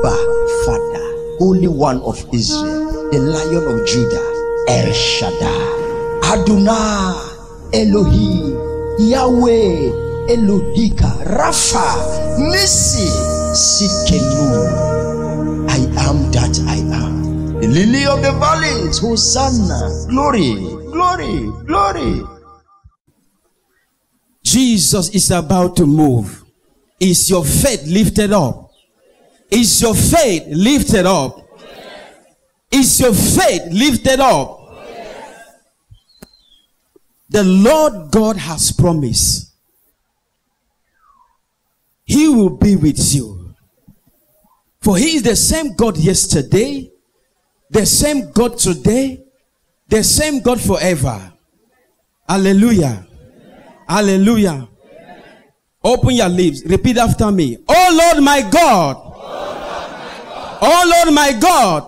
Abba, Father, Holy One of Israel, the Lion of Judah, El Shaddai, Adonai, Elohim, Yahweh, Elohika, Rapha, Nissi, Sidkenu. I am that I am. The lily of the valleys, Hosanna, glory, glory, glory. Jesus is about to move. Is your faith lifted up? Is your faith lifted up? Is your faith lifted up? The Lord God has promised He will be with you. For He is the same God yesterday, the same God today, the same God forever. Hallelujah. Hallelujah. Open your lips. Repeat after me. Oh Lord my God. Oh Lord my God.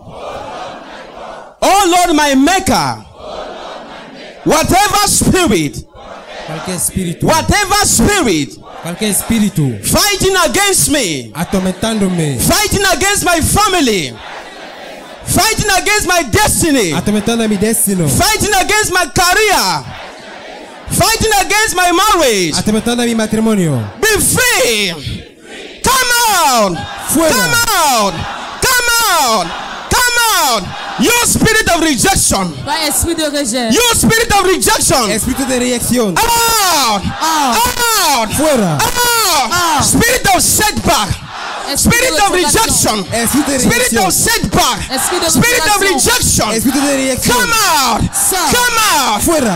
Oh Lord my Maker. Whatever spirit, fighting against me, fighting against my family, fighting against my destiny, fighting against my career, fighting against my marriage, be free. Come out. Come out. Come out. Come out. You spirit of rejection. You spirit of rejection. Out. Out. Out. Spirit of setback. Spirit of rejection. Spirit of setback. Spirit of rejection. Come out. Come out. Come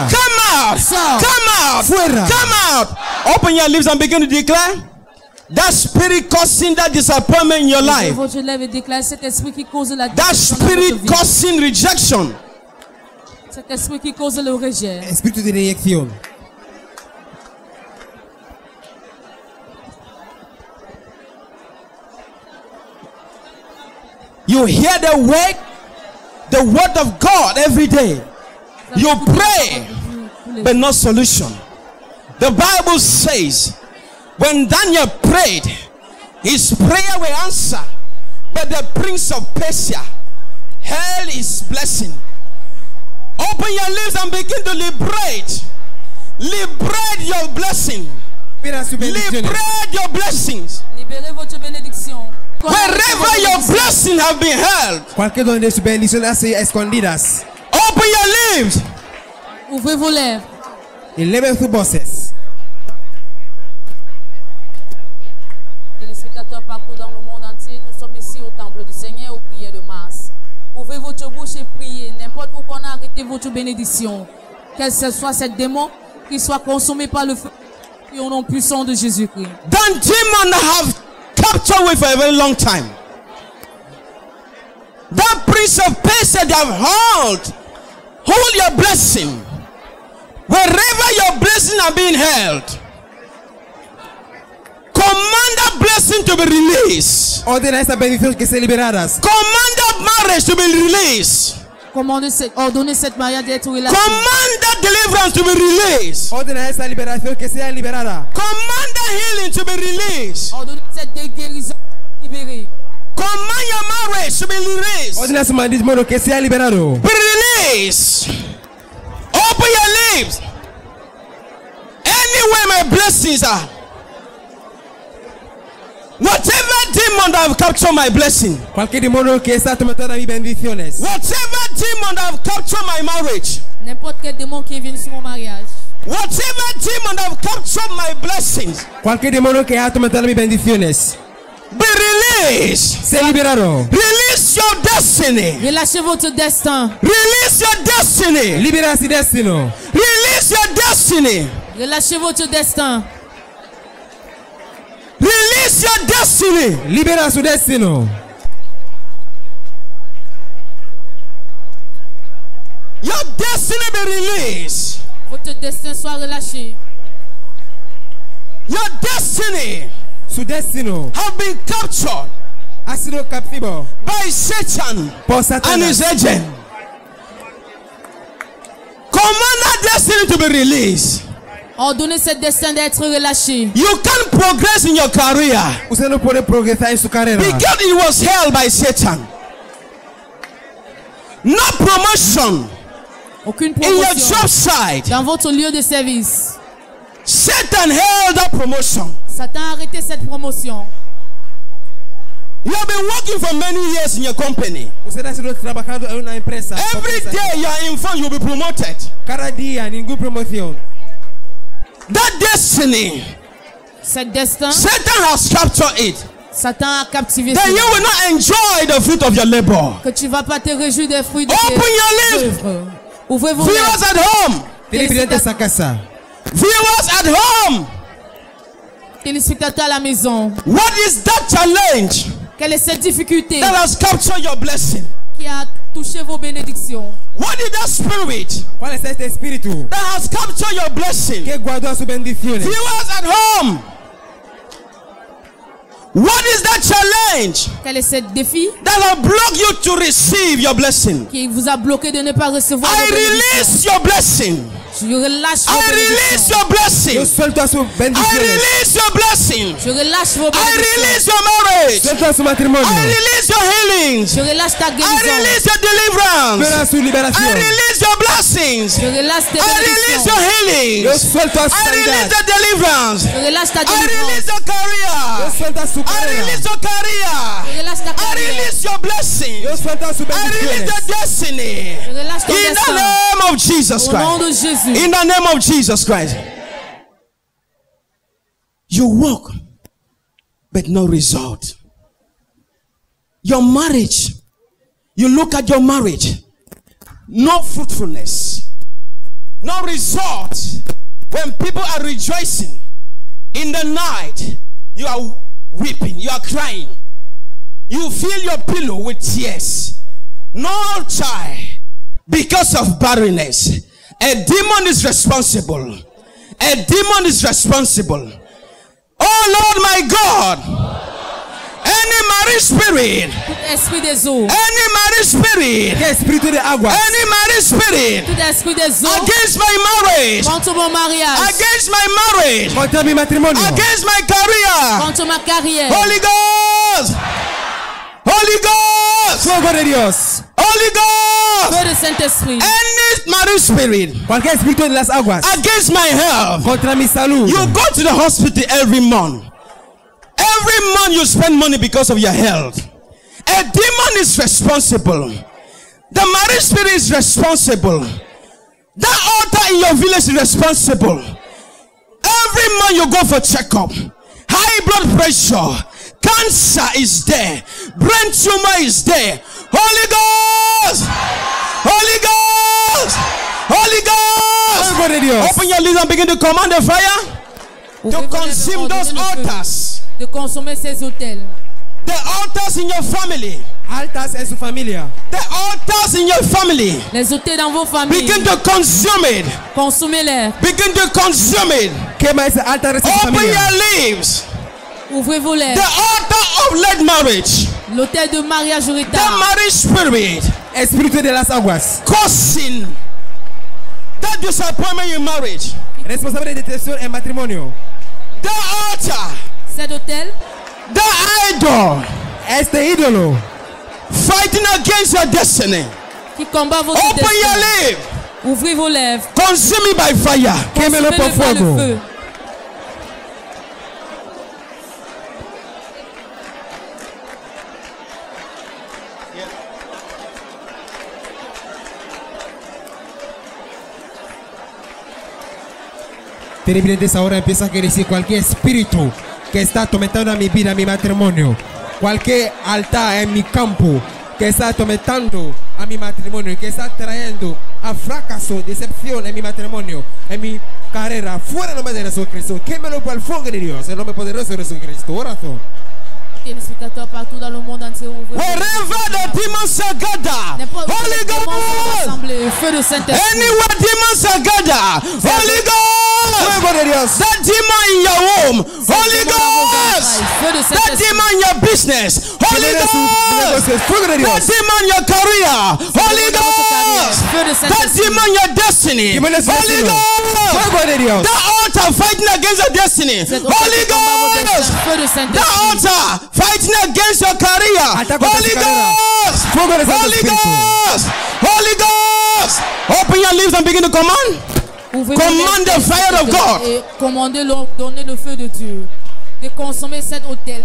out. Come out. Come out. Open your lips and begin to declare. That spirit causing that disappointment in your life. That spirit causing rejection. Esprit de réaction. You hear the word of God every day. You pray, but no solution. The Bible says, when Daniel prayed, his prayer will answer. But the prince of Persia held his blessing. Open your lips and begin to liberate. Liberate your blessing. Liberate your blessings. Wherever your blessing have been held, open your lips. Ouvrez vos lèvres. Eleven sus voces. Téléspectateurs partout dans le monde entier, nous sommes ici au temple du Seigneur, aux prières de masse. Ouvrez votre bouche et priez. N'importe où qu'on a arrêté votre bénédiction. Quelle que soit cette démon, qu'il soit consommé par le feu et au nom puissant de Jésus-Christ. That demon have captured with for a very long time. That prince of Persia that have hold your blessing. Wherever your blessing are being held, command that blessing to be released. Ordena esta bendición que se liberadas. Command that marriage to be released. Ordonnez cette mariage d'être relaxée. Command that deliverance to be released. Ordena esta liberación que sea liberada. Command that healing to be released. Ordonnez cette guérison libérée. Command your marriage to be released. Ordena su matrimonio que sea liberado. Be released. Open your lips. Anywhere my blessings are. Whatever demon that have captured my blessing. Cualquier demonio que está atormentando mis bendiciones. Whatever demon that have captured my marriage. N'importe quel démon qui vient sur mon mariage. Whatever demon that have captured my blessings. Cualquier demonio que ha atormentado mis bendiciones. Be released. Se liberaron. Release your destiny. Relâchez votre destin. Release your destiny. Libera su destino. Release your destiny. Relâchez votre destin. Release your destiny. Libera su destino. Your destiny be released. Votre destin soit relâché. Your destiny. Su destino have been captured. Ha sido captivo by Satan and his agent. Command that destiny to be released. Ordonnez cette destin d'être relâché. You can't progress in your career. Você não pode progressar em sua carreira. Because it was held by Satan. No promotion Aucune in your promotion job site. dans votre lieu de service. Satan held that promotion. Satan a arrêté cette promotion. You have been working for many years in your company. Você está sendo trabalhando em uma empresa. Every day you are informed you will be promoted. Cada dia, nenhuma promoção. That destiny, Cette destin, Satan has captured it. Satan a captivé Then you cela. will not enjoy the fruit of your labor. Que tu vas pas te réjouir des fruits de Open your tes lips. œuvres. Ouvrez vos Viewers lèvres. at home. Televidente dessa casa. Viewers at home. Téléspectateurs à la maison. What is that challenge Quelle est cette difficulté that has captured your blessing? qui a touché vos bénédictions? What is that spirit Qual é este espírito that has captured your blessing? que guardou suas bendições? Viewers at home. What is that challenge Quel est ce défi that will block you to receive your blessing? qui vous a bloqué de ne pas recevoir I vos bénédictions? release your blessing. Je relâche vos I release bénédictions. your blessing. Eu solto a sua I bendição. release your blessing. Je relâche vos I bénédictions. release your marriage. Solto a seu matrimônio. I release your healings. Je relâche ta I guérison. release your deliverance. Pela sua I liberação. release your blessings. Je relâche tes I release your bénédictions. Eu healings. solto a I release sanidade. the deliverance. Je relâche ta I release délivrance. your Eu career. solto a sua I carreira. release your career. Je relâche ta I carrière. release your blessings. Eu solto a sua I release bendição. your destiny. Je relâche ton In the destin. name of Jesus Au nom Christ. de Jésus. In the name of Jesus Christ. You walk, but no result. Your marriage, you look at your marriage, no fruitfulness, no result. When people are rejoicing in the night, you are weeping, you are crying. You fill your pillow with tears. No child because of barrenness. A demon is responsible. A demon is responsible. Oh Lord my God, any marriage spirit, Tout esprit des eaux. any marriage spirit, Que espírito de água. any marriage spirit Tout esprit des eaux. against my marriage, Contre mon mariage. against my marriage, Contra meu matrimônio. against my career. Contre ma carrière. Holy Ghost, Holy Ghost, Fogo de Deus. Holy Ghost, Feu de Saint-Esprit. any marriage spirit Qualquer espírito de las águas. against my health. Contra mi salud. You go to the hospital every month. Every month you spend money because of your health. A demon is responsible. The marriage spirit is responsible. That altar in your village is responsible. Every month you go for checkup. High blood pressure. Cancer is there. Brain tumor is there. Holy Ghost. Holy Ghost. Holy Ghost. Fogo de Deus. Open your lips and begin to command the fire to consume those altars. De consommer ces hôtels. The altars in your family. Altas em sua família. The altars in your family. Les hôtels dans vos familles. Begin to consume it. Consommez-les. Begin to consume it. Queima esse altar em sua Open família. your lips. Ouvrez vos The lèvres. altar of late marriage. L'hôtel de mariage The retard. marriage spirit Espírito de las águas. causing that disappointment in marriage. Responsável de detenção em matrimônio. The altar. Cet hôtel. The idol. Este ídolo. Fighting against your destiny. Qui combat votre Open your destin. lips. Ouvrez vos lèvres. Consume it by fire. Queime-le por Consumez-le par le fogo. feu. Terrible esa hora empieza a decir cualquier espíritu que está atormentando a mi vida, a mi matrimonio. Cualquier altar en mi campo que está atormentando a mi matrimonio, que está trayendo a fracaso, decepción en mi matrimonio, en mi carrera. Fuera en nombre de Jesucristo. Quémelo por el fuego de Dios. En nombre poderoso de Jesucristo. Oración. Téléspectateurs partout dans le monde entier. Ouvrez vos lèvres. Wherever the demons are gathered. N'importe où Holy les démons sont Ghost. rassemblés. Feu de Saint-Esprit. Anywhere demons are gathered. Holy Ghost. Fuego de Dios. That demon in your womb. Holy démon dans vos Ghost. entrailles. Feu de That Saint-Esprit. demon in your business. Holy Libera sus Ghost. negocios. Fuego de That Dios. demon in your career. Holy démon dans votre carrière. Ghost. Feu de That Saint-Esprit. demon in your destiny. Demon de su Holy destino. Ghost. Fuego de Dios. That altar altar fighting against your destiny. Holy Ghost. That altar fighting against your career. Holy Ghost. Holy Ghost. Holy Ghost. Open your lips and begin to command. Command the fire of God. Et commandez, donnez le feu de Dieu. De consommer cet autel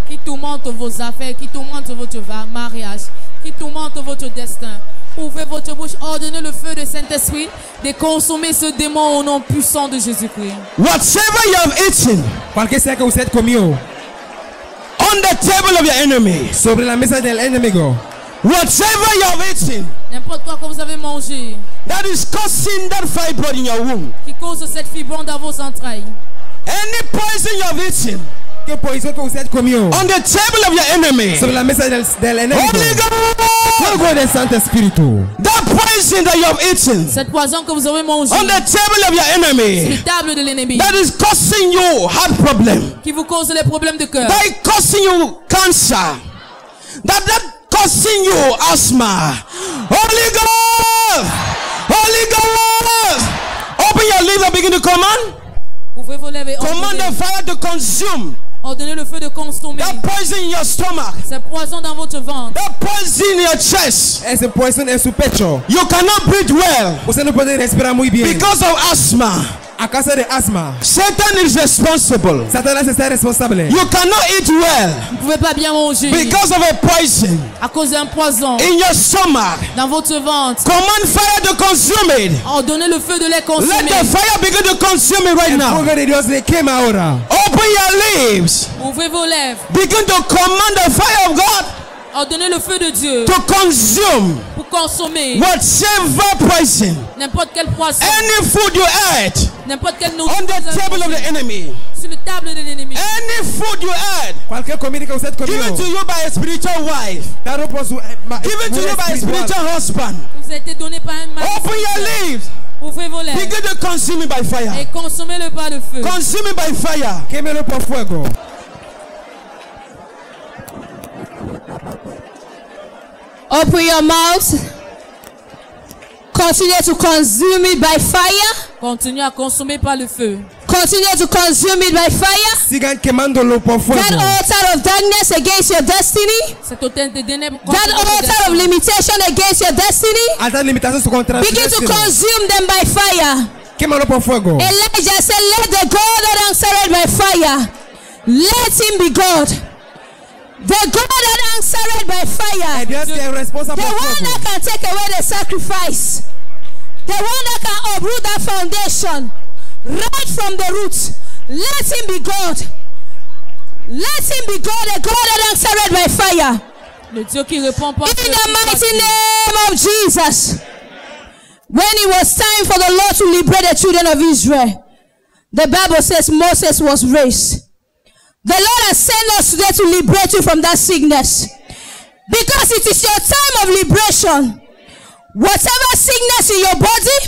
qui tourmente vos affaires, qui tourmente votre mariage, qui tourmente votre destin. Ouvrez votre bouche, ordonnez le feu du Saint-Esprit de consommer ce démon au nom puissant de Jésus-Christ. Whatever you have eaten, cualquier sea que usted comió, on the table of your enemy, sobre la mesa del enemigo, whatever you have eaten, n'importe quoi que vous avez mangé, that is causing that fibroid in your womb, qui cause cette fibrose dans vos entrailles, any poison you have eaten, que poison que usted comió, on the table of your enemy, sobre la mesa del enemigo, Holy Ghost, fuego del Santo Espíritu, that poison that you have eaten, cette poison que vous avez mangé, on the table of your sur enemy, la table de l'ennemi, that is causing you heart problem, qui vous cause les problèmes de cœur, that is causing you cancer, that causing you asthma. Holy Ghost, Holy Ghost, open your lips and begin to command. Ouvrez vos lèvres et Command the fire to consume ordonnez le feu de consommer that poison in your stomach, ce poison dans votre ventre, that poison in your chest. ese poison en su pecho. You cannot breathe well Usted no puede respirar muy bien because of asthma. a causa de asma. Satan is responsible. Satanás está responsable. You cannot eat well vous ne pouvez pas bien manger because of a poison à cause d'un poison in your stomach. dans votre ventre. Command fire to consume it. Ordonnez le feu de les Let consommer. the fire begin to consume it right El now. fuego de Dios le quema ahora. Open your lips. Ouvrez vos lèvres. Begin to command the fire of God Ordonnez le feu de Dieu to consume pour consommer whatever poison, n'importe quel poisson, any food you ate n'importe quelle on nourriture the table of the enemy, sur la table de l'ennemi. any food you ate Cualquier comida que usted comió, given to you by a spiritual wife, dado por su given to you by a spiritual husband. Vous a été donné par un mari. Open your lips. Ouvrez vos lèvres Begin to consume it by fire. et consommez-le par le feu. Consume it by fire. quémelo por fuego. Open your mouth. Continue to consume it by fire. Continuez à consommer par le feu. Continue to consume it by fire. Sigan quemándolo por fuego. That altar of darkness against your destiny. Cet hôtel de ténèbres. That altar of limitation against your destiny. Altas limitaciones contra su Begin to destino. consume them by fire. Quémalo por fuego. Elijah said, let the God that answered by fire, let him be God. The God that answered by fire. El Dios que es responsable The por one fuego. that can take away the sacrifice. The one that can uproot that foundation right from the roots. Let him be God. Let him be God, the God that answered by fire. Le Dieu qui répond par In feu. the mighty name of Jesus. When it was time for the Lord to liberate the children of Israel, the Bible says Moses was raised. The Lord has sent us today to liberate you from that sickness. Because it is your time of liberation. Whatever sickness in your body,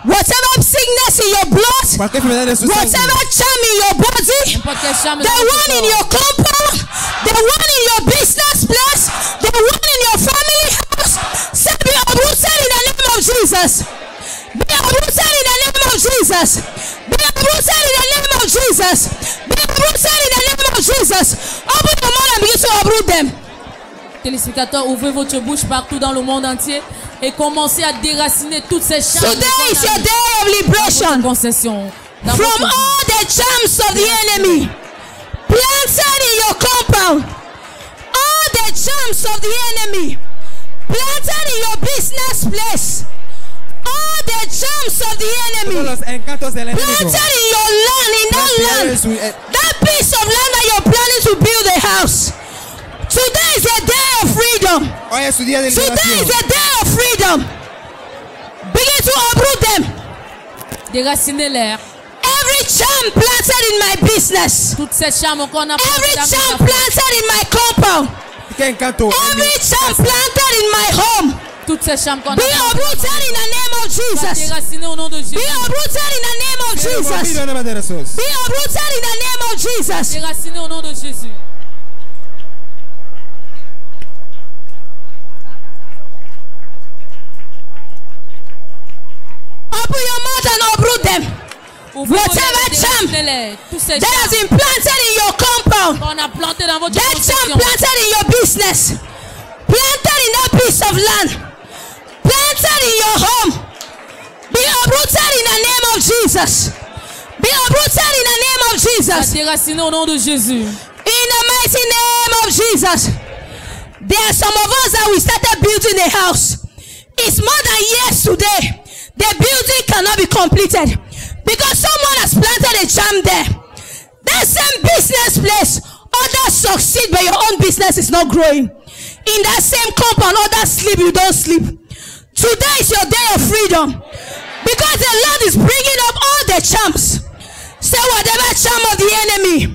whatever sickness in your blood, Cualquier enfermedad de su whatever sangre. charm in your body, N'importe quel charme the dans votre one in corps. your compound, the one in your business place, the one in your family house, say be uprooted in the name of Jesus. Be uprooted in the name of Jesus. Be uprooted in the name of Jesus. Be uprooted in the name of Jesus. Open your mouth and begin to uproot them. Téléspectateurs, ouvrez votre bouche partout dans le monde entier et commencez à déraciner toutes ces charmes. Today is your day of liberation concession. from all the charms of the enemy planted in your compound. All the charms of the enemy planted in your business place. All the charms of the enemy Todos los encantos del enemigo. planted in your land, in that land, that piece of land that you're planning to build a house. Today is a day of freedom. Hoy es su día de Today is liberación. a day of freedom. Begin to uproot them. Déraciner l'air. Every charm planted in my business. Toutes ces charmes qu'on a Every plantées dans charm notre planted in my compound. Qué encanto. Every charm planted in my home. toutes ces charmes qu'on a Be uprooted in the name of va Jesus. déraciner au nom de Jésus. Be uprooted in the name of Jesus. En nombre de Jesús. Be uprooted in the name of Jesus. Déraciner au nom de Jésus. Open your mouth and uproot them. Whatever charm that has been planted in your compound, that charm planted in your business, planted in that piece of land, planted in your home, be uprooted in the name of Jesus. Be uprooted in the name of Jesus. Déraciné au nom de Jésus. In the mighty name of Jesus. There are some of us that we started building a house. It's more than years today. The building cannot be completed because someone has planted a charm there. That same business place, others succeed, but your own business is not growing. In that same compound, others sleep, you don't sleep. Today is your day of freedom because the Lord is bringing up all the charms. Say whatever charm of the enemy,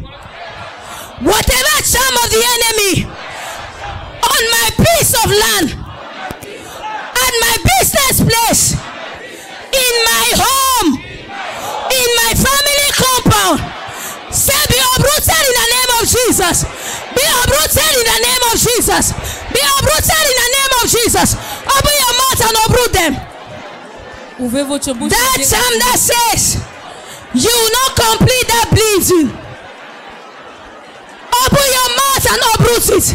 whatever charm of the enemy on my piece of land, at my business place, in my home, in my family compound, say be uprooted in the name of Jesus. Be uprooted in the name of Jesus. Be uprooted in the name of Jesus. Open your mouth and uproot them. That charm that says you will not complete that bleeding, open your mouth and uproot it.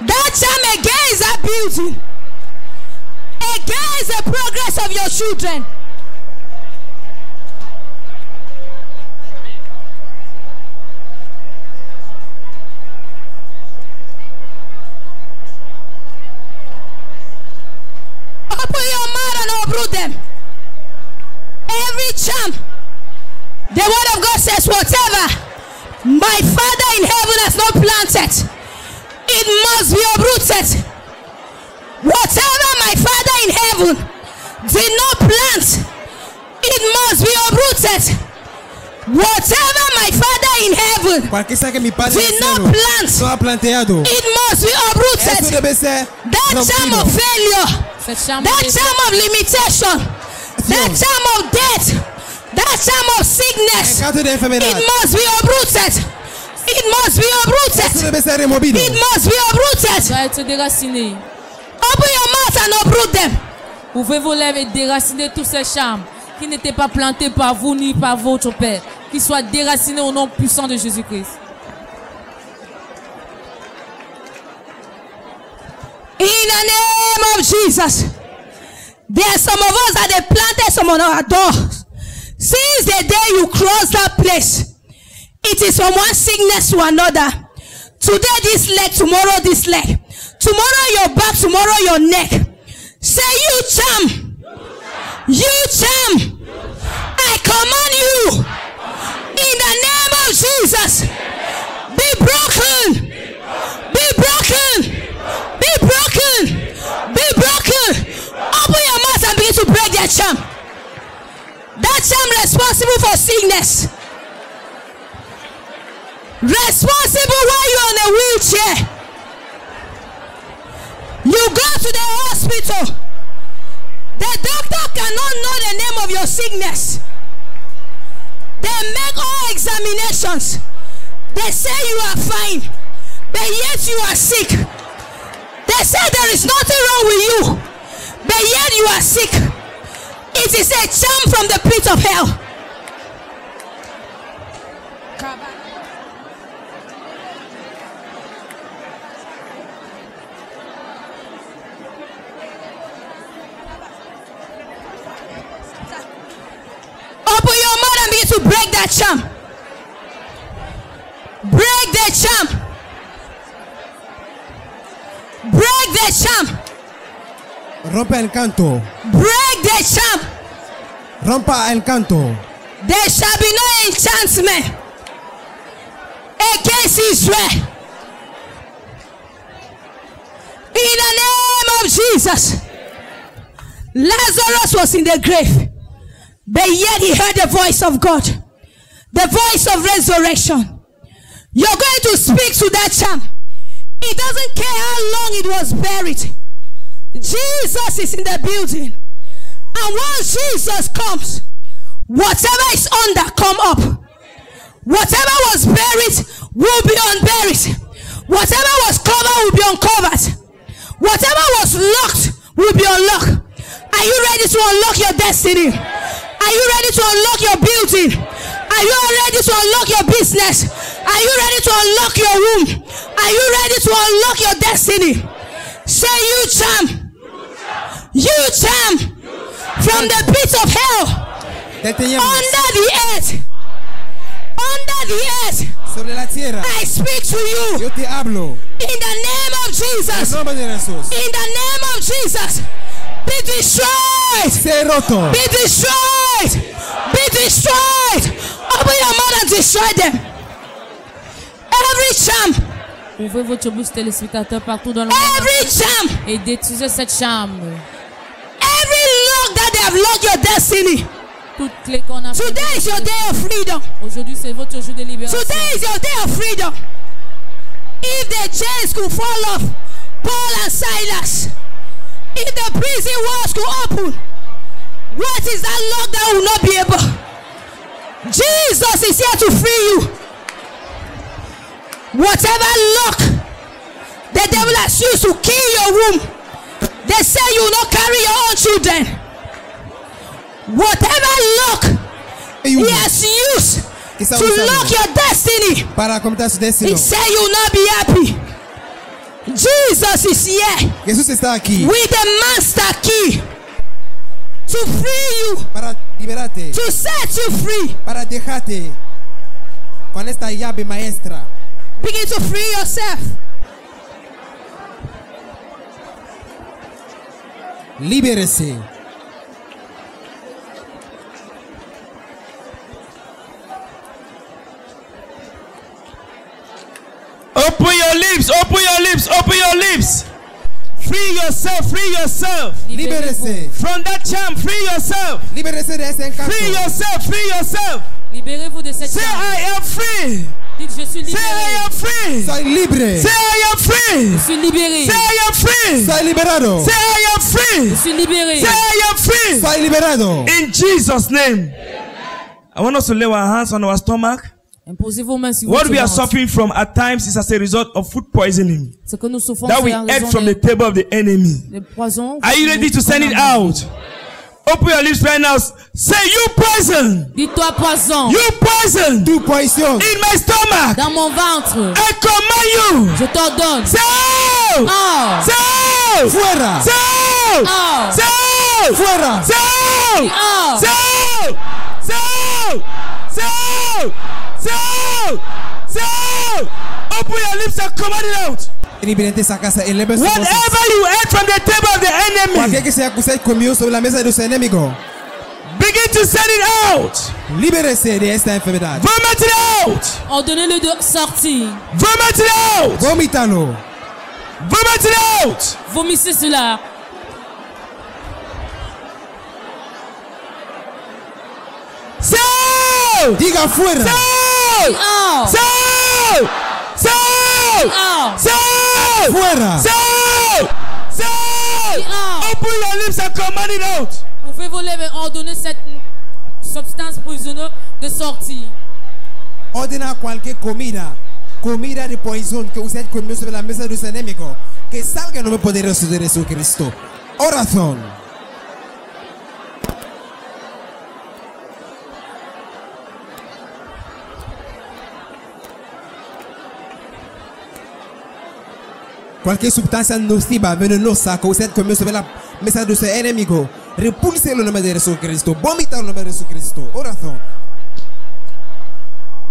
That charm against that building, against the progress of your children. Open your mouth and uproot them. Every charm, the word of God says, whatever my Father in heaven has not planted, it must be uprooted. Whatever my Father in heaven did not plant, it must be uprooted. Whatever my Father in heaven did not plant, it must be uprooted. That charm of failure, that charm of limitation, that charm of death, that charm of sickness, it must be uprooted. It must be uprooted. It must be uprooted. Open your mouth and uproot them. Ouvrez vos lèvres et déraciner tous ces charmes qui n'étaient pas plantés par vous ni par votre Père, qui soient déracinés au nom puissant de Jésus-Christ. In the name of Jesus. There are some of us that they planted some on our doors. Since the day you cross that place, it is from one sickness to another. Today this leg, tomorrow this leg. Tomorrow your back, tomorrow your neck. Say you charm. You charm. I command you. In the name of Jesus. Be broken. Be broken. Be broken. Be broken. Open your mouth and begin to break their charm. That charm responsible for sickness. Responsible while you're on a wheelchair. You go to the hospital. The doctor cannot know the name of your sickness. They make all examinations. They say you are fine, but yet you are sick. They say there is nothing wrong with you, but yet you are sick. It is a charm from the pit of hell. Open your mouth and begin to break that charm. Break the charm. Break the charm. Rompa el canto. Break the charm. Rompa el canto. There shall be no enchantment against Israel. In the name of Jesus. Lazarus was in the grave, but yet he heard the voice of God, the voice of resurrection. You're going to speak to that charm. It doesn't care how long it was buried. Jesus is in the building. And once Jesus comes, whatever is under, come up. Whatever was buried will be unburied. Whatever was covered will be uncovered. Whatever was locked will be unlocked. Are you ready to unlock your destiny? Are you ready to unlock your building? Are you ready to unlock your business? Are you ready to unlock your womb? Are you ready to unlock your destiny? Say, you charm. You charm from the pit of hell, under the earth. Under the earth, sobre la tierra, I speak to you. Yo te hablo. In the name of Jesus. En nombre de Jesús. In the name of Jesus. Be destroyed. Sé roto. Be destroyed. Be destroyed. Open your mouth and destroy them. Every charm. Ouvrez votre bouche, téléspectateurs, partout dans le monde. Every charm. Et détruisez cette charme. Every lock that they have locked your destiny. Toutes clés qu'on a. Today is your day of freedom. Aujourd'hui, c'est votre jour de libération. Today is your day of freedom. If the chains could fall off, Paul and Silas, if the prison walls could open, what is that lock that will not be able? Jesus is here to free you. Whatever lock the devil has used to kill your womb, they say you will not carry your own children. Whatever lock he has used to lock your destiny, he said you will not be happy. Jesus is here with the master key to free you, para liberarte, to set you free, para dejarte con esta llave maestra. Begin to free yourself. Libérese. Open your lips, open your lips, open your lips. Free yourself, free yourself. Libérese. From that charm, free yourself. Libérese de ese encanto. Free yourself, free yourself. Libérez-vous de cette Say charme. I am free. Dites je suis libéré. Say I am free. Soy libre. Say I am free. Je suis libéré. Say I am free. Soy liberado. Say I am free. Je suis libéré. Say I am free. Soy liberado. In Jesus' name. I want us to lay our hands on our stomach. Imposez vos mains sur What votre we are ventre. suffering from at times is as a result of food poisoning Ce que nous souffrons that we c'est en ate raison from the table of the enemy. des poisons. Are you ready to send it out? Open your lips right now. Say, you poison. Dis-toi poison. You poison. Tu poison. In my stomach. Dans mon ventre. I command you. Je t'ordonne. Say out. Oh. Say out. Fuera. Say out. Oh. Say out. Fuera. Say out. Oh. Say out. Say out. Say out. Say out. Say out. Open your lips and command it out. Whatever you ate from the table of the enemy, Cualquier que sea que usted comió sobre la mesa de su enemigo, begin to send it out. libérese de esta enfermedad. Vomit it out. Ordonnez-le de sortir. Vomit it out. Vomítalo. Vomit it out. Vomissez cela. Say out. Diga fuera. Say out. Oh. Say out. Say out. Oh. Say out. Fuera. Say out. Say out. Oh. Open your lips and command it out. Pouvez vous lever, ordonner cette substance poisonneuse de sortir. Ordena cualquier comida de poison que usted comió sobre la mesa de su enemigo, que salga en el nombre poderoso de Jesucristo. Oración. Cualquier sustancia nociva, venenosa que usted comió sobre la mesa de su enemigo, repulse en el nombre de Jesucristo. Vomita en el nombre de Jesucristo. Oración.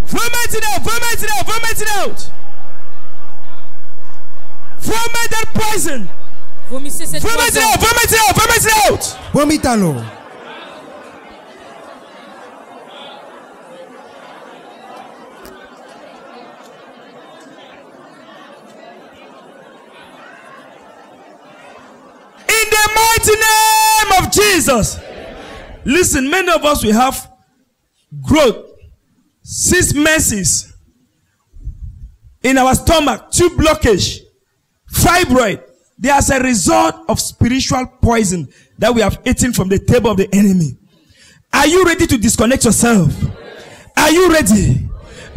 Vomit it out. Vomit it out. Vomit it out. Vomit that poison. Vomissez cette Vomit it poison. out. Vomit it out. Vomit it out. Vomítalo. In the mighty name of Jesus. Listen, many of us will have growth, 6 menses in our stomach, 2 blockage, fibroid. They are as a result of spiritual poison that we have eaten from the table of the enemy. Are you ready to disconnect yourself? Are you ready?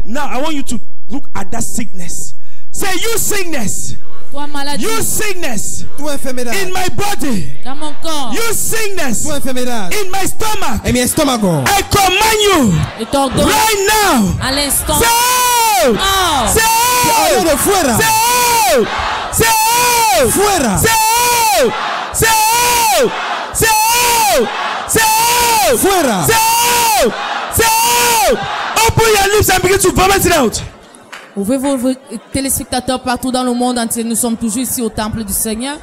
Now I want you to look at that sickness. Say, you sickness, Toi maladie. You sickness. Tu enfermedad. In my body. Dans mon corps. You sickness. Tu enfermedad. In my stomach. En mi estómago. I command you. Je t'ordonne. Right now. À l'instant. Say out. Oh. Say out. De fuera. Say out. Say out. Fuera. Say out. Say out. Say out. Say out. Fuera. Say out. Say out. Open your lips and begin to vomit it out. Ouvrez vos téléspectateurs partout dans le monde entier. Nous sommes toujours ici au temple du Seigneur,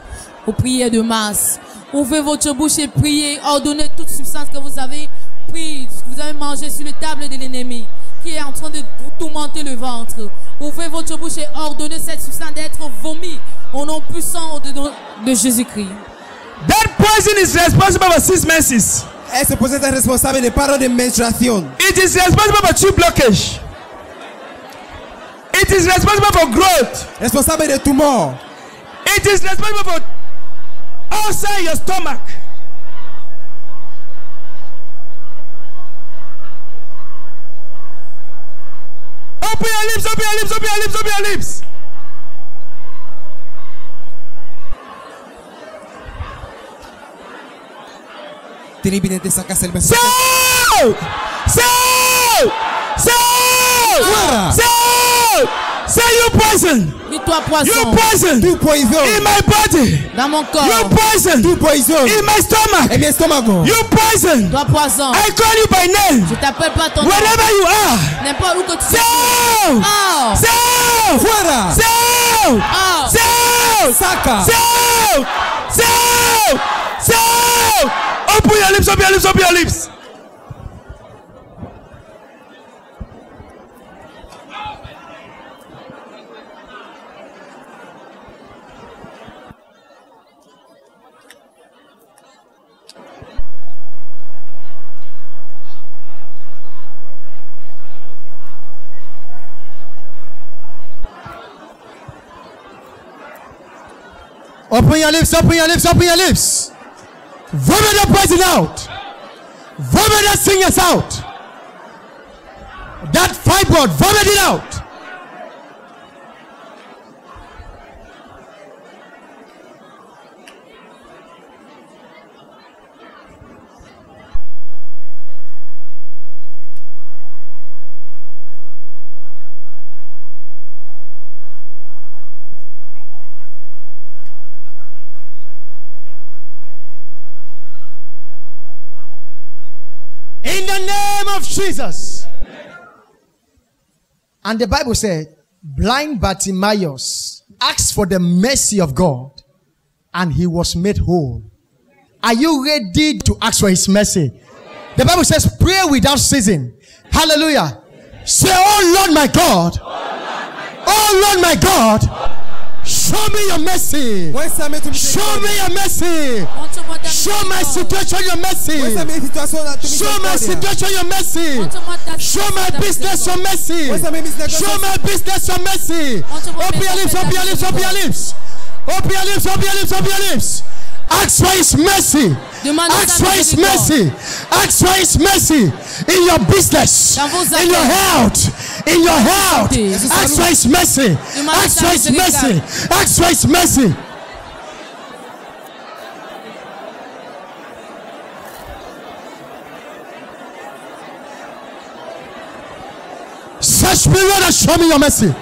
aux prières de masse. Ouvrez votre bouche et priez. Ordonnez toute substance que vous avez prise, que vous avez mangé sur les tables de l'ennemi, qui est en train de vous tourmenter le ventre. Ouvrez votre bouche et ordonnez cette substance d'être vomie au nom puissant de Jésus-Christ. That poison is responsible for 6 menses. Ese poison es responsable de paro de menstruación. It is responsible for tube blockage. It is responsible for growth. Responsable de tumor. It is responsible for ulcer in your stomach. Open your lips, open your lips, open your lips, open your lips. Tribunete saca el beso. So! So! So! Fuera. So! Say you poison. Dis-toi poison. You poison. Tu poison. In my body. Dans mon corps. You poison. Tu poison. In my stomach. En mi estómago. You poison. Toi poison. I call you by name. Je t'appelle pas ton nom. Wherever you are. N'importe où que tu Say sois. out. Oh. Say out. Fuera. Say out. Oh. Say out. Saca. Say out. Say out. Say out. Open your lips, open your lips, open your lips. Open your lips, open your lips, open your lips. Vomit the poison out. Vomit the sickness out. That fibroid, vomit it out. In the name of Jesus. And the Bible said, blind Bartimaeus asked for the mercy of God, and he was made whole. Are you ready to ask for his mercy? The Bible says, pray without ceasing. Hallelujah. Say, oh Lord my God. Oh Lord my God. Show me your mercy. Show me your mercy. Show my situation your mercy. Show my situation your mercy. Show my business your mercy. Show my business your mercy. Open your lips, open your lips, open your lips. Open your lips, open your lips, open your lips. Ask for his mercy. Ask for his mercy. Ask for his mercy in your business, in your health, in your health. Ask for his mercy. Ask for his mercy. Ask for his mercy. Search me, Lord, and show me your mercy.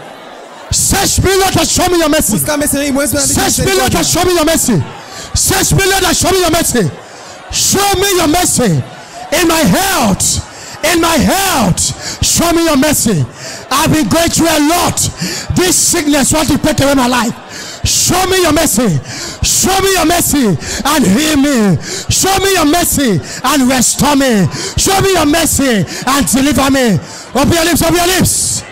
Search me, Lord, and show me your mercy. Search me, Lord, and show me your mercy. Search me, Lord, and show me your mercy. Show me your mercy in my health. In my health, show me your mercy. I've been going through a lot. This sickness wants to take away my life. Show me your mercy. Show me your mercy and heal me. Show me your mercy and restore me. Show me your mercy and deliver me. Open your lips, open your lips.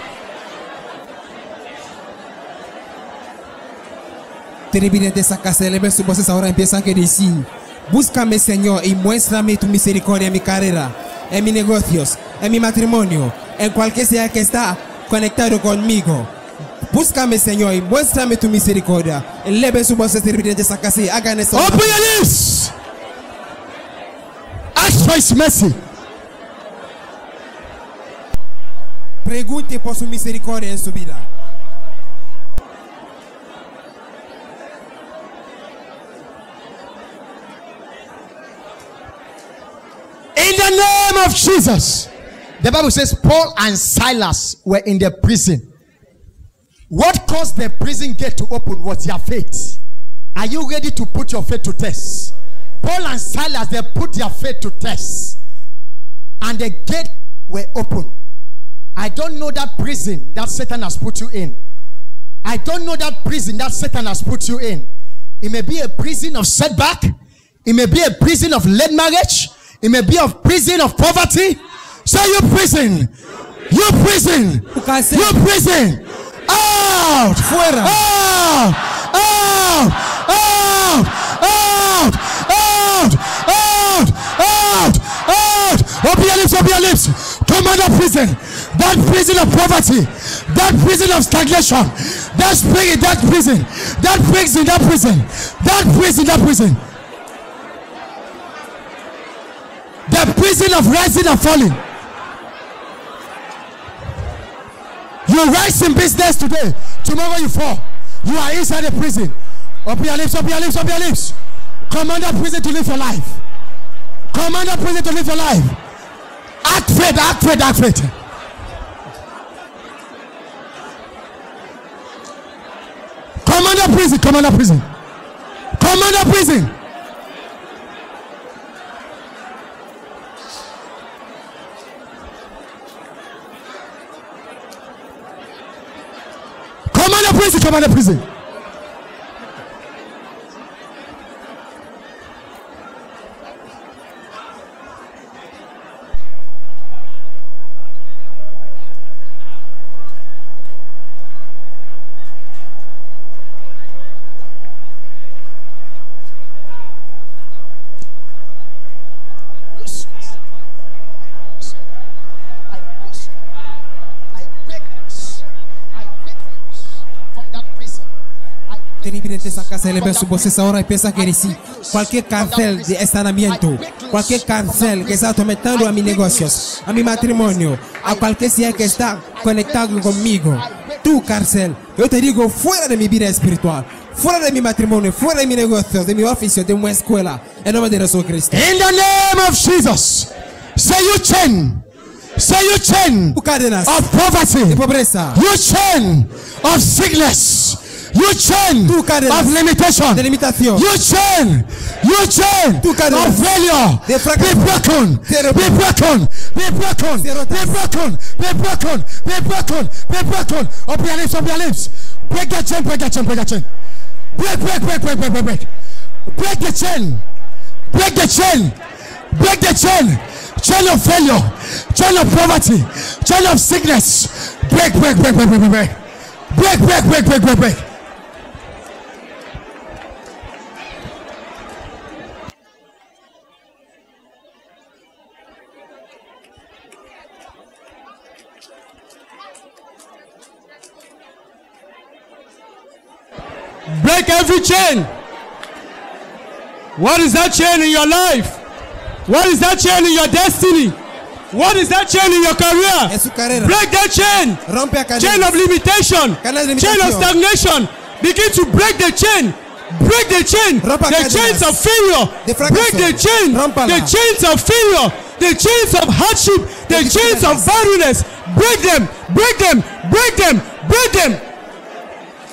Tribunete sacaste el beso, voces ahora empiezan a decir, búscame Señor y muéstrame tu misericordia en mi carrera, en mis negocios, en mi matrimonio, en cualquier sea que está conectado conmigo. Búscame Señor y muéstrame tu misericordia. Eleve su voz, tribunete sacaste, hagan eso. Open your lips. Ask for his mercy. Pregunte por su misericordia en su vida. of Jesus. The Bible says Paul and Silas were in the prison. What caused the prison gate to open was their faith. Are you ready to put your faith to test? Paul and Silas, they put their faith to test. And the gate were open. I don't know that prison that Satan has put you in. I don't know that prison that Satan has put you in. It may be a prison of setback. It may be a prison of late marriage. It may be a prison of poverty. So you prison. You prison. You prison. Out. Fuera. Out. Out. Out. Out. Out. Out. Out. Out. Open your lips. Open your lips. Come out of prison. That prison of poverty. That prison of stagnation. That spirit. That prison. That prison. That prison. That prison. That prison. The prison of rising and falling. You rise in business today. Tomorrow you fall. You are inside the prison. Open your lips, open your lips, open your lips. Command that prison to live your life. Command that prison to live your life. Act faith, act faith, act faith. Command that prison, command that prison. Command that prison. Command the prison, command the prison. Esa casa le ve su voz ahora y piensa que sí. Cualquier cárcel de estancamiento, cualquier cárcel que está atormentando a mis negocios, a mi matrimonio, a cualquier sea que está conectado conmigo, tu cárcel, yo te digo fuera de mi vida espiritual, fuera de mi matrimonio, fuera de mi negocio, de mi oficio, de mi escuela, en nombre de Jesucristo. In the name of Jesus, say you chain. Say you chain of poverty. You chain of sickness. You chain of limitation. You chain of failure. Be broken. Be broken. Be broken. Be broken. Be broken. Be broken. Be broken. Open your lips. Open your lips. Break the chain. Break the chain. Break the chain. Break. Break. Break. Break. Break. Break. Break. Break the chain. Break the chain. Break the chain. Chain of failure. Chain of poverty. Chain of sickness. Break. Break. Break. Break. Break. Break. Break. Break. Break. Break. Break. Break. Break every chain. What is that chain in your life? What is that chain in your destiny? What is that chain in your career? Break that chain. Chain of limitation. Chain of stagnation. Begin to break the chain. Break the chain. The chains of failure. Break the chain. The chains of failure. The chains of hardship. The chains of barrenness. Break them. Break them. Break them. Break them.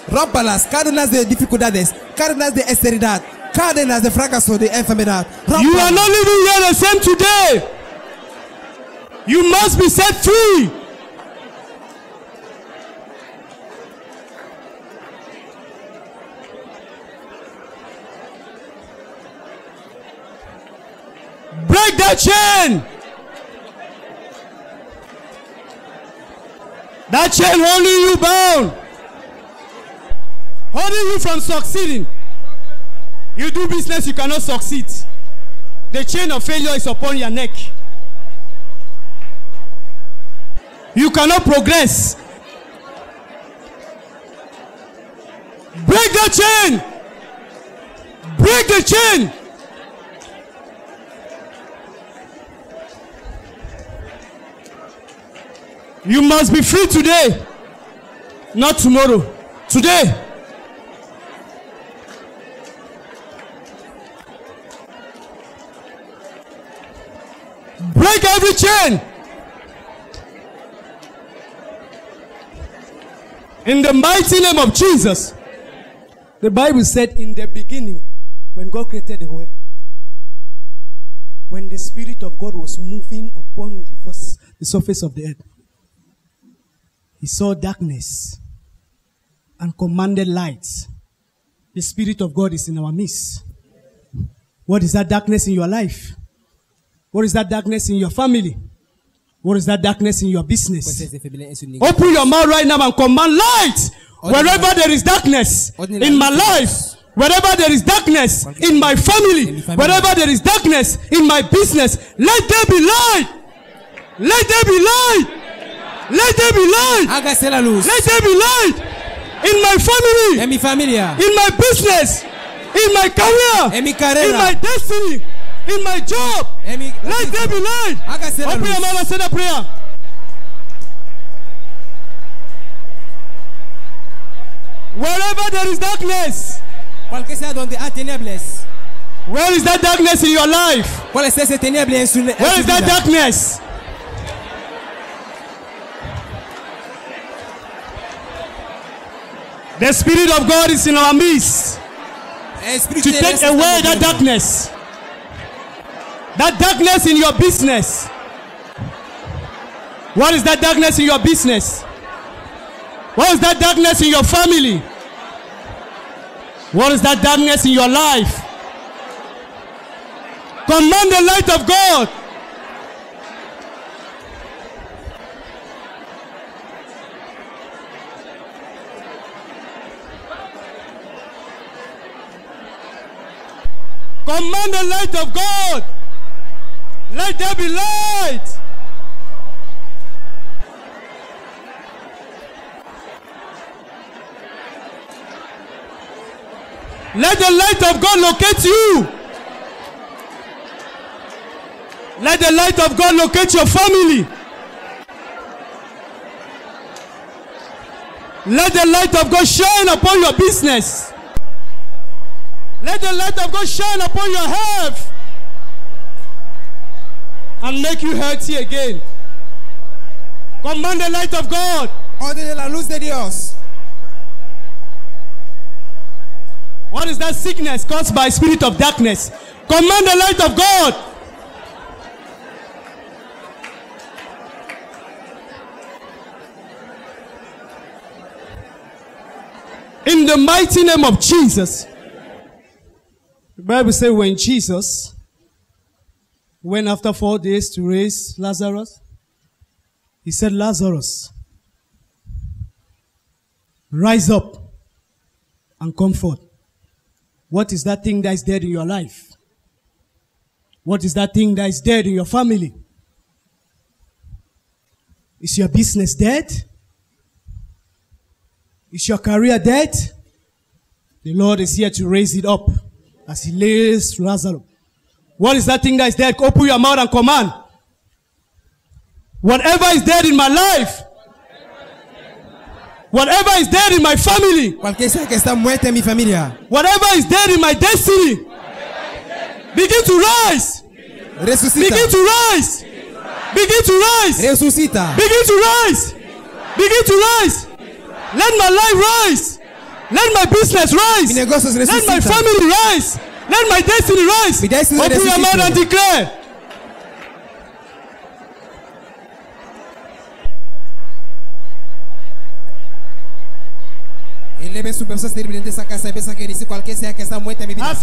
Rómpalas, cadenas de dificultades, cadenas de esterilidad, cadenas de fracaso, de enfermedad. You are not living here the same today. You must be set free. Break that chain. That chain holding you bound. Holding you from succeeding. You do business, you cannot succeed. The chain of failure is upon your neck. You cannot progress. Break the chain. Break the chain. You must be free today, not tomorrow. Today. Break every chain. In the mighty name of Jesus. The Bible said in the beginning, when God created the world, when the Spirit of God was moving upon the surface of the earth, He saw darkness and commanded light. The Spirit of God is in our midst. What is that darkness in your life? What is that darkness in your family? What is that darkness in your business? Open your mouth right now and command light. Wherever there is darkness in my life, wherever there is darkness in my family, wherever there is darkness in my business, let there be light. Let there be light. Let there be light. Let there be light in my family, in my business, in my career, in my destiny, in my job. Let there be light. Open your mouth and say the prayer. Wherever there is darkness, where is that darkness in your life? Where is that darkness? The Spirit of God is in our midst to take away that darkness. That darkness in your business. What is that darkness in your business? What is that darkness in your family? What is that darkness in your life? Command the light of God. Command the light of God. Let there be light. Let the light of God locate you. Let the light of God locate your family. Let the light of God shine upon your business. Let the light of God shine upon your health and make you healthy again. Command the light of God. Ordene la luz de Dios. What is that sickness caused by spirit of darkness? Command the light of God. In the mighty name of Jesus. The Bible says when Jesus went after 4 days to raise Lazarus, He said, Lazarus, rise up and come forth. What is that thing that is dead in your life? What is that thing that is dead in your family? Is your business dead? Is your career dead? The Lord is here to raise it up as He lays Lazarus. What is that thing that is dead? Open your mouth and command. Whatever is dead in my life, whatever is dead in my family, whatever is dead in my destiny, begin to rise. Begin to rise. Begin to rise. Begin to rise. Begin to rise. Let my life rise. Let my business rise. Let my family rise. Let my destiny rise. Open your mouth and declare. As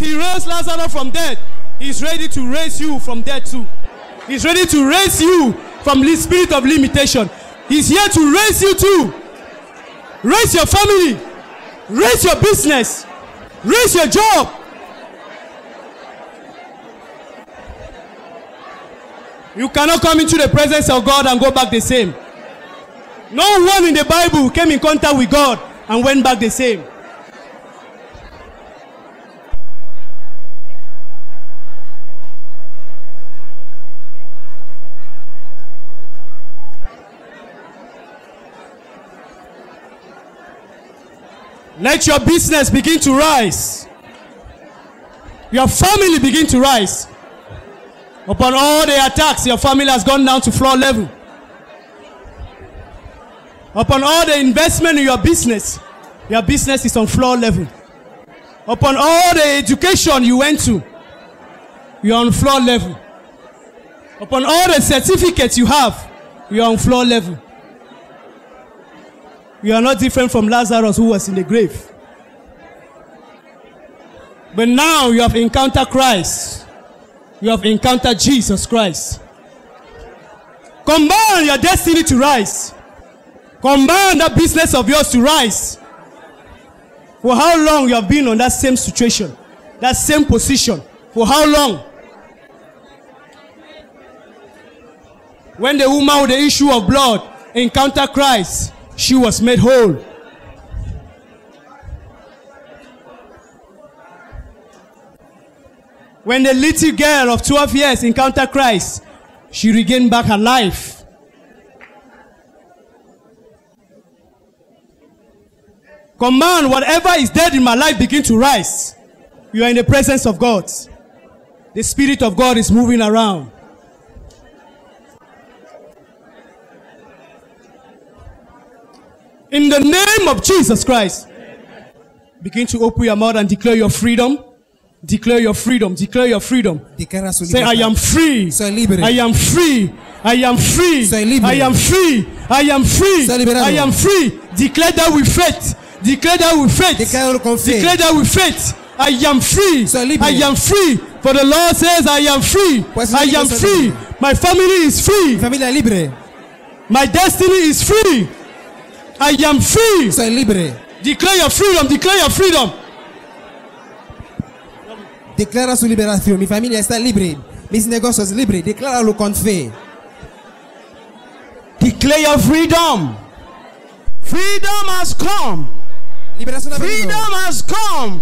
He raised Lazarus from death, He's ready to raise you from death too. He's ready to raise you from the spirit of limitation. He's here to raise you too. Raise your family. Raise your business. Raise your job. You cannot come into the presence of God and go back the same. No one in the Bible came in contact with God and went back the same. Let your business begin to rise. Your family begin to rise. Upon all the attacks, your family has gone down to floor level. Upon all the investment in your business is on floor level. Upon all the education you went to, you're on floor level. Upon all the certificates you have, you're on floor level. You are not different from Lazarus who was in the grave. But now you have encountered Christ. You have encountered Jesus Christ. Command your destiny to rise. Command that business of yours to rise. For how long you have been on that same situation, that same position? For how long? When the woman with the issue of blood encountered Christ, she was made whole. When the little girl of 12 years encountered Christ, she regained back her life. Command whatever is dead in my life begin to rise. You are in the presence of God. The Spirit of God is moving around. In the name of Jesus Christ, begin to open your mouth and declare your freedom. Declare your freedom. Declare your freedom. Say, I am free. I am free. I am free. I am free. I am free. I am free. Declare that with faith. Declare that with faith. Declare that with faith. I am free. I am free. For the Lord says, I am free. I am free. My family is free. My destiny is free. I am free. Declare your freedom. Declare your freedom. Declara su liberazione. Mi famiglia sta libre. Mis negocios libre. Decláralo con fe. Declare your freedom. Freedom has come. Freedom has come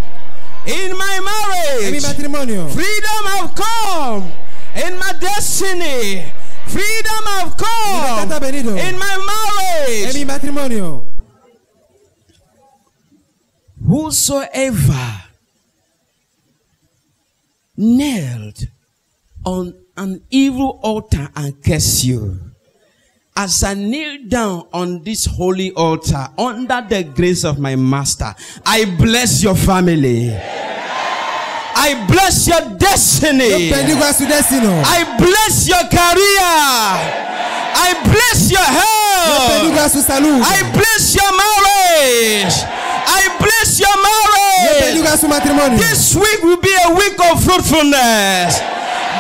in my marriage. En mi matrimonio. Freedom has come in my destiny. Freedom has come in my marriage. En mi matrimonio. Whosoever nailed on an evil altar and curse you, as I kneel down on this holy altar under the grace of my master, I bless your family. I bless your destiny. I bless your career. I bless your health. I bless your marriage. I bless your marriage. This week will be a week of fruitfulness.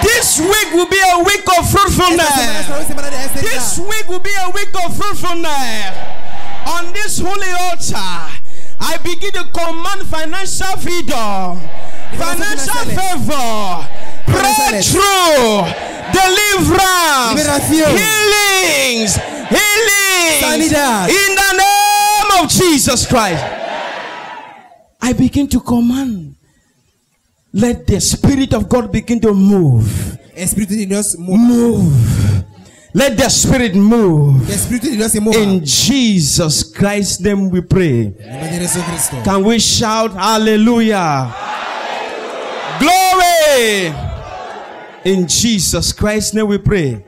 This week will be a week of fruitfulness. This week will be a week of fruitfulness. On this holy altar, I begin to command financial freedom, financial favor, breakthrough, deliverance, healings. In the name of Jesus Christ. I begin to command. Let the Spirit of God begin to move. Move. Let the Spirit move. In Jesus Christ's name we pray. Can we shout hallelujah? Glory. In Jesus Christ's name we pray.